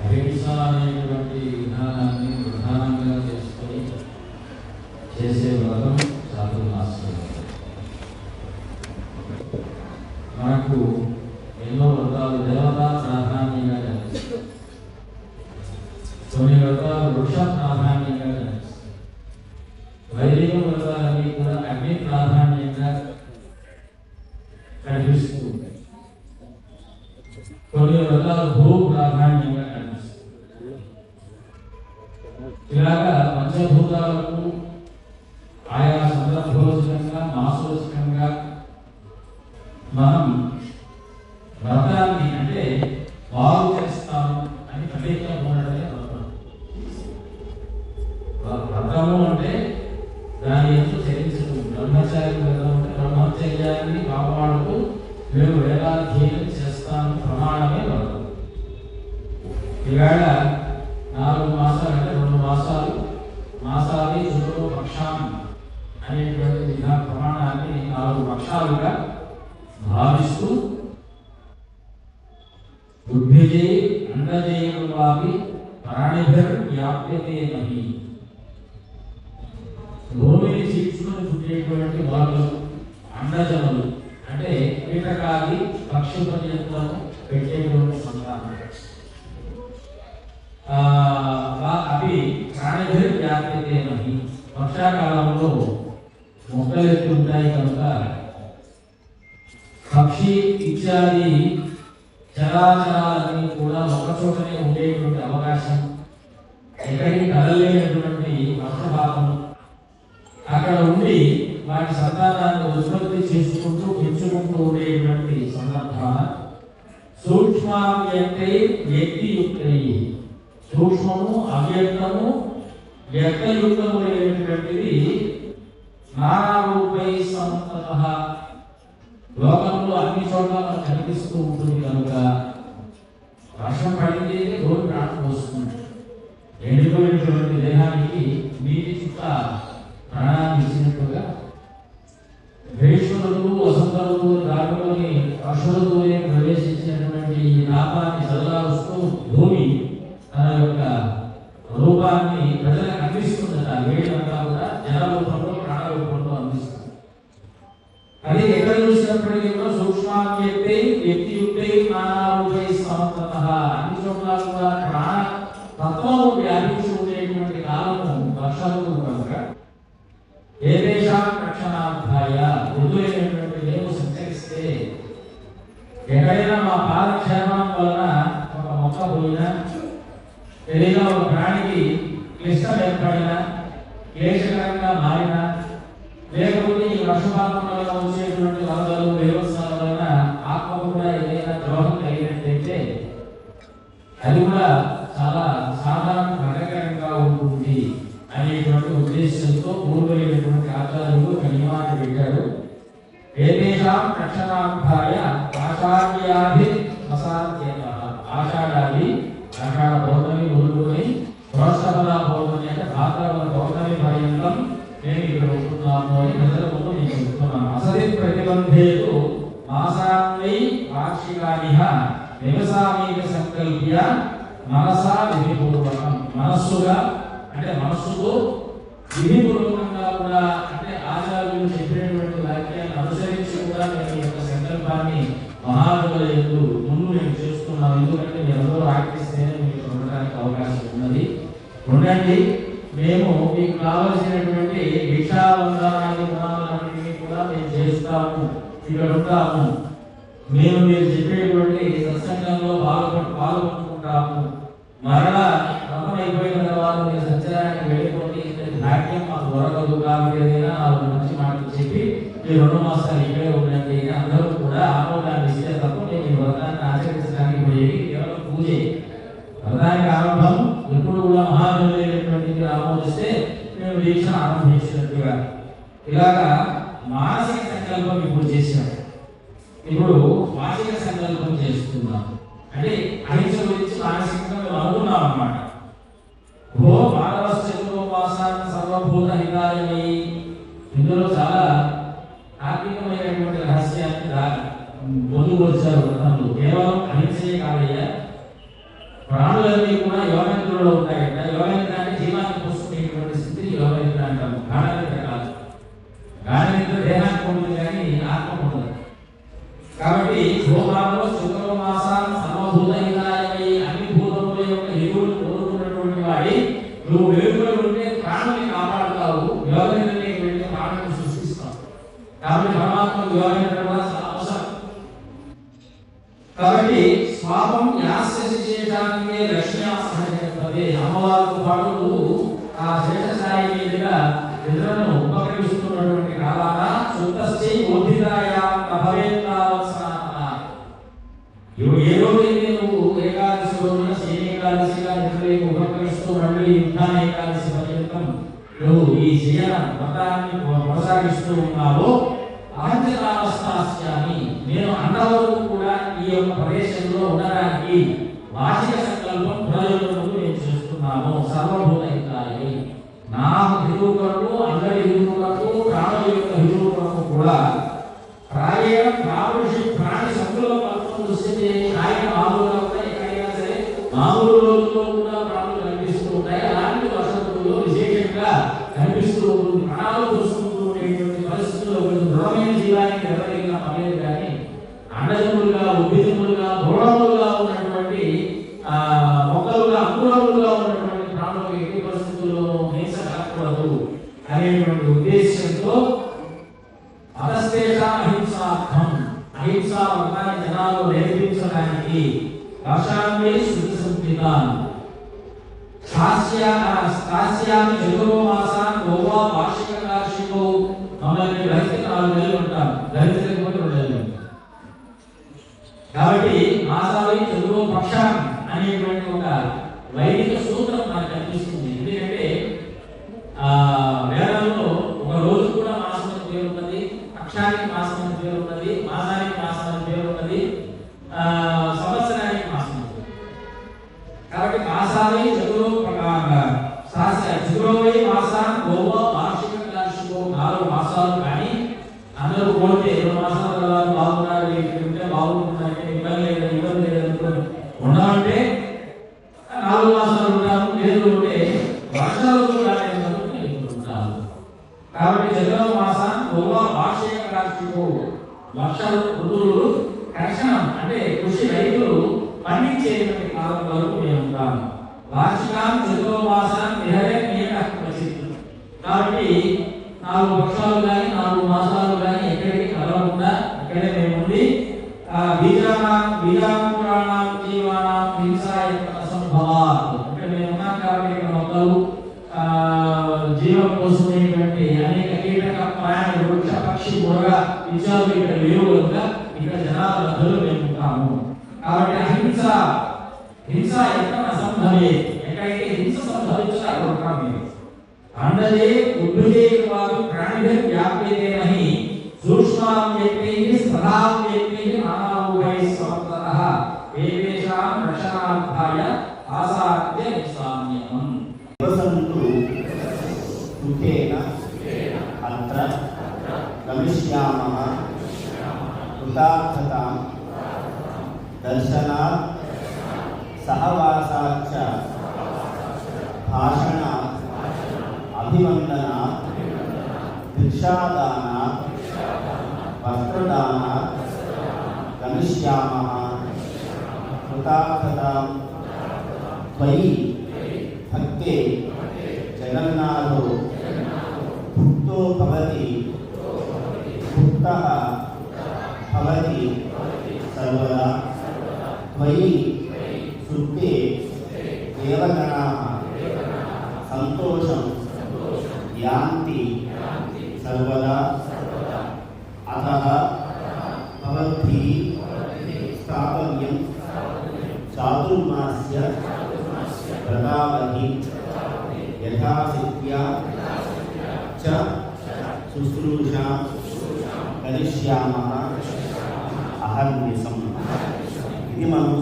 అహింస అనేటువంటి విధానాన్ని ప్రధానంగా చేసుకొని చేసే వ్రతం చాతుర్మాస్యం. మనకు ఎన్నో వ్రతాలు దేవతా ప్రాధాన్యంగా కనిపిస్తాయి, కొన్ని వ్రతాలు వృక్ష ప్రాధాన్యంగా కనిపిస్తాయి, వైదిక వ్రతాలన్నీ కూడా అగ్ని ప్రాధాన్యంగా కనిపిస్తూ ఉంటాయి, కొన్ని వ్రతాలు భూ ప్రాధాన్యంగా కనిపిస్తాయి. ఇలాగా పంచభూతాలకు ఆయా సందర్భోచితంగా మాసోచితంగా మనం వ్రతాన్ని అంటే బాగు చేస్తాము అని ప్రత్యేకంగా ఉండడమే వ్రతం. వ్రతము అంటే దాని ఎంతో చరించడం, బ్రహ్మచారి వ్రతం అంటే బ్రహ్మచర్యాన్ని కాపాడుతూ మేము వేదాధ్యయనం చేస్తాము ప్రమాణమే వ్రతం. ఈవేళ 4 మాసాలు అంటే 2 మాసాలు మాసాది శుక్రో పక్షాన్ని అనేటువంటి విధా ప్రమాణాన్ని 4 పక్షాలుగా భావిస్తూ బుద్ధిజే అండజేయవాపి ప్రాణిభిర్ వ్యాప్యతే నహి, భూమిని చీల్చుకొని పుట్టేటువంటి వాళ్ళు అండజములు అంటే కీటకాది పక్షి పర్యంతము పెట్టేటువంటి సంతానం, అవి ప్రాణిభిర్ వ్యాప్యతే నహి. వర్షాకాలంలో మొక్కలు ఎత్తి ఉంటాయి కనుక పక్షి ఇత్యాది చరాచరాలన్నీ కూడా ఒక చోటనే ఉండేటువంటి అవకాశం, ఎక్కడికి కదలేనటువంటి వర్షపాతం, అక్కడ ఉండి వాటి సంతానాన్ని ఉత్పత్తి చేసుకుంటూ పెంచుకుంటూ ఉండేటువంటి సందర్భాన సూక్ష్మావ్యక్తై వ్యక్తియుక్తై, సూక్ష్మము అవ్యక్తము వ్యక్తయుక్తము అనేటువంటిది నానారూపై సంతతః లోకంలో అన్ని చోట్ల మనకు కనిపిస్తూ ఉంటుంది కనుక వర్షం పడింది రోజు ప్రాణం వస్తుంది, ఎండిపోయినటువంటి దేహానికి నీటి చుక్క ప్రాణాన్ని ఇచ్చినట్టుగా భీష్ముడు వసంతరుడు దానిలోని పశువులతోనే ప్రవేశించినటువంటి ఈ నాపాన్ని చదలారుస్తూ భూమి తన యొక్క రూపాన్ని ప్రజలకు అందిస్తుందట. వేడినంతా కూడా జల రూపంలో ప్రాణ రూపంలో అందిస్తుంది. అది ఎక్కడ చూసినప్పటికీ కూడా సూక్ష్మావ్యక్తై వ్యక్తియుక్తై నానారూపై సమతతః, అన్ని చోట్ల కూడా ప్రాణ తత్వము వ్యాపించి ఉండేటువంటి కాలము వర్షాలు కనుక ఏదేశా రక్షణార్థాయ మృదులైనటువంటి మేము సంచరిస్తే ఎక్కడైనా మా పాదక్షేమం వలన ఒక మొక్క పోయినా, తెలియగా ఒక ప్రాణికి క్లిష్టం ఏర్పడినా, క్లేశకరంగా మారినా, లేకపోతే ఈ వర్షపాతం వల్ల వచ్చేటువంటి వరదలు వ్యవస్థల వలన ఆత్మకు కూడా ఏదైనా ద్రోహం కలిగినట్టయితే అది కూడా చాలా సాధారణ ప్రకటనగా ఉంటుంది అనేటువంటి ఉద్దేశంతో పూర్వమైనటువంటి ఆచార్యులు ఒక నియమాన్ని పెట్టాడు. ఏదేశాం రక్షణార్థాయ ఆషాఢ్యాది అసాధ్యత, ఆషాఢాది ఆషాఢ పౌర్ణమి మొదలుకొని ప్రోత్సహద పౌర్ణమి అంటే భాద్రపద పౌర్ణమి పర్యంతం మేము ఇక్కడ ఉంటున్నాము అని ప్రజల ముందు నేను చెప్తున్నాను. అసలి ప్రతిబంధేతు మాసాన్వై వార్షికానిహ వ్యవసాయక సంకల్ప్య మనసా విధిపూర్వకం, మనస్సుగా అంటే మనస్సుతో విధిపూర్వకంగా కూడా అంటే ఆచార్యులు చెప్పినటువంటి వాక్యాన్ని అనుసరించి కూడా నేను ఈ యొక్క సంకల్పాన్ని మహానుభుల యందు ముందు నేను చేస్తున్నాను. ఎందుకంటే మీరందరూ ఆకరిస్తేనే మీకు ఉండడానికి అవకాశం ఉన్నది. ఉండండి, మేము మీకు కావలసినటువంటి భిక్షావందనాన్ని గుణాలన్నింటినీ కూడా మేము చేస్తాము, ఇక్కడ ఉంటాము, మేము మీరు చెప్పేటువంటి సత్సంగంలో పాల్గొంటుంటాము. మరలా అయిపోయిన తర్వాత మీరు సంచారానికి వెళ్ళిపోతే భాగ్యం మాకు దొరకదు కాబట్టి ఏదైనా 4 మంచి మాటలు చెప్పి మీరు 2 మాసాలు ఇక్కడే ఉండండి అని అందరూ కూడా ఆమోదాన్ని ఇస్తే తప్ప మేము ఈ వ్రతాన్ని ఆచరించడానికి పోయేది కేవలం పూజే. వ్రతానికి ఆరంభం ఎప్పుడు కూడా మహాదేవులైనటువంటిది ఆమోదిస్తే మేము దీక్ష ఆరంభించినట్టుగా. ఇలాగా మానసిక సంకల్పం ఇప్పుడు చేశాం, ఇప్పుడు వాచిక సంకల్పం చేస్తున్నాం. అంటే అహింస గురించి మానసికంగా మేము అనుకున్నాం అన్నమాట. ఓ మానవశ్చతుర్మాసాన్ని సర్వభూత హితాయని, ఇందులో చాలా ఆర్థికమైనటువంటి రహస్యాన్ని పొందుపరిచారు. వ్రతంలో కేవలం అహింసే కాదయ్యా, ప్రాణులన్నీ కూడా యోగనిద్రలో ఉంటాయట. యోగనిద్ర అంటే జీవాన్ని పోసుకునేటువంటి స్థితిని యోగనిద్ర అంటాము. గాఢనిద్ర కాదు. గాఢనిద్ర దేహానికి ఉంటుంది కానీ ఆత్మ ఉండదు. కాబట్టి భూమాలో శుక్రవ మాసాన్ని సర్వభూత హితాయమై అన్ని భూతముల యొక్క హితువులు కోరుకున్నటువంటి వాడి నువ్వు వెలుగులో ఉంటే ప్రాణుని కాపాడుతావు, యోగనిద్రలోకి వెళ్ళి ప్రాణుని సృష్టిస్తావు. కాబట్టి పరమాత్మ యోగనిద్ర కూడా అవసరం. కాబట్టి స్వాపం యాస్యశేషానికి లక్ష్మ్యాసహజే అమ్మవారికి పాటు ఆ శేషసాయి మీదుగా నిద్రను ఉపకరిస్తున్నటువంటి కాలాన సుతశ్చై బోధితాయా ప్రభవేత్తావత్సరాన ఏ రోజైతే నువ్వు ఏకాదశి రోజున శని ఏకాదశిగా నిద్రకి ఉపకరిస్తూ మళ్ళీ యుద్ధాన ఏకాదశి పర్యంతం నువ్వు ఈ శయన వ్రతాన్ని కొనసాగిస్తూ ఉన్నావో అహంచనావస్థాస్యామి నేను అంతవరకు కూడా ఈ యొక్క ప్రదేశంలో ఉండడానికి వాచిక సంకల్పం ప్రయోజనము నేను చేస్తున్నాను. సర్వభూత హితాయై నా హితువు కొరకు అందరి హితువు కొరకు ప్రాణుల యొక్క హితువు కొరకు కూడా ప్రాయేణ ప్రాణి సంకుల పత్రం చూస్తే ఆయన మామూలుగా కూడా ఎక్కడైనా సరే మామూలు రోజుల్లో కూడా ప్రాణులు కనిపిస్తూ ఉంటాయి. అలాంటి వసతుల్లో విశేషంగా కనిపిస్తూ ఉంటుంది. ప్రాణాలు చూసుకుంటూ ఉండేటువంటి పరిస్థితుల్లో దృఢమైన జీవానికి ఎవరైనా పర్లేదు కానీ అండజములుగా ఉద్భిజములుగా దృఢములుగా ఉన్నటువంటి మొక్కలుగా అంకురములుగా ఉన్నటువంటి ప్రాణులు ఎట్టి పరిస్థితుల్లో హింస కలగకూడదు అనేటువంటి ఉద్దేశంతో అతస్తేష అహింసార్థం అహింసా వర్గాన్ని జనాలు నేర్పించడానికి వర్షాన్ని శుద్ధి సంపితాన్ స్థాస్యామి చతురో మాసాన్ గోవా వార్షిక కార్షికో మమ్మల్ని గ్రహించి 4 నెలలు ఉంటాం, గ్రహించలేకపోతే 2 నెలలు ఉంటాం. కాబట్టి మాసాలు చతురో పక్షం అనేటువంటి ఒక వైదిక సూత్రం నాకు కనిపిస్తుంది. ఎందుకంటే వేదంలో ఒక రోజు కూడా మాసం అని పేరు ఉన్నది, పక్షానికి మాసం అని పేరు ఉన్నది, మాసానికి మాసం అని పేరు ఉన్నది, సంవత్సరానికి మాసం. కాబట్టి మాసాలై చతురో చతురోవై మాసాన్ గోవా వార్షిక కార్షికో 4 మాసాలు. కానీ అందరూ కోరితే 2 మాసాల తర్వాత బాగున్నారు ఉంటే బాగుంటున్నారంటే ఇబ్బంది లేదనుకుని ఉండమంటే 4 మాసాలు ఉంటాము, లేదు అంటే వర్షాలు కూడా ఉంటాము. కాబట్టి చతురో మాసాన్ గోవా వార్షిక కార్షికో వర్షాలు ఋతువులు కర్షణం అంటే కృషి రైతులు పండించేటువంటి కాలం వరకు మేము ఉంటాము. వార్షికాం చతురో మాసాన్ విహరే నియమః. కాబట్టి 4 పక్షాలు కానీ 4 మాసాలు కానీ ఎక్కడికి కలవకుండా ఇక్కడే మేము ఉండి బీజాంకురాణం జీవానాం హింసాయ అసంభవాత్ ఇక్కడ మేము ఉన్నాం. కాబట్టి ఇక్కడ మొక్కలు జీవం కోసమైనటువంటి అనేక కీటక ప్రాణ వృక్ష పక్షి మురగ విషయాలు ఇక్కడ లేవు కనుక ఇక్కడ జనాల మధ్యలో మేము ఉంటాము. కాబట్టి అహింస హింస ఎంత అసంభవే ఎక్కడైతే హింస సంభవించిన అక్కడ ఉంటాం మేము. అండదే ఉద్భుజేవాదు ప్రాణిభ వ్యాప్యతే నహి సూక్ష్మాం వ్యక్తైః స్థలాం వ్యక్తైః నానాభూతైః సమర్థతః ఏవేషాం రక్షణార్థాయ ఆసాద్య నిసామ్యం. వసంతు ఉతేన అత్ర గమిష్యామః కృతార్థతాం దర్శనాత్ సహవాసాచ్చ భాషణాత్ అభివందనాత్ భిక్షాదానాత్ వస్త్రదానాత్ గమిష్యామః కృతార్థతాం త్వయి భక్తే జగన్నాథో భుక్తో భవతి భుక్తః భవతి సర్వదా త్వయి సుప్తే దేవగణాః సంతోషం యాంతి సర్వదా అతః భవద్భిః స్థాపవ్యం చాతుర్మాస్య వ్రతావధి యథాశక్త్యా చ శుశ్రూషాం కరిష్యామః అహర్నిశం. ఇది మనం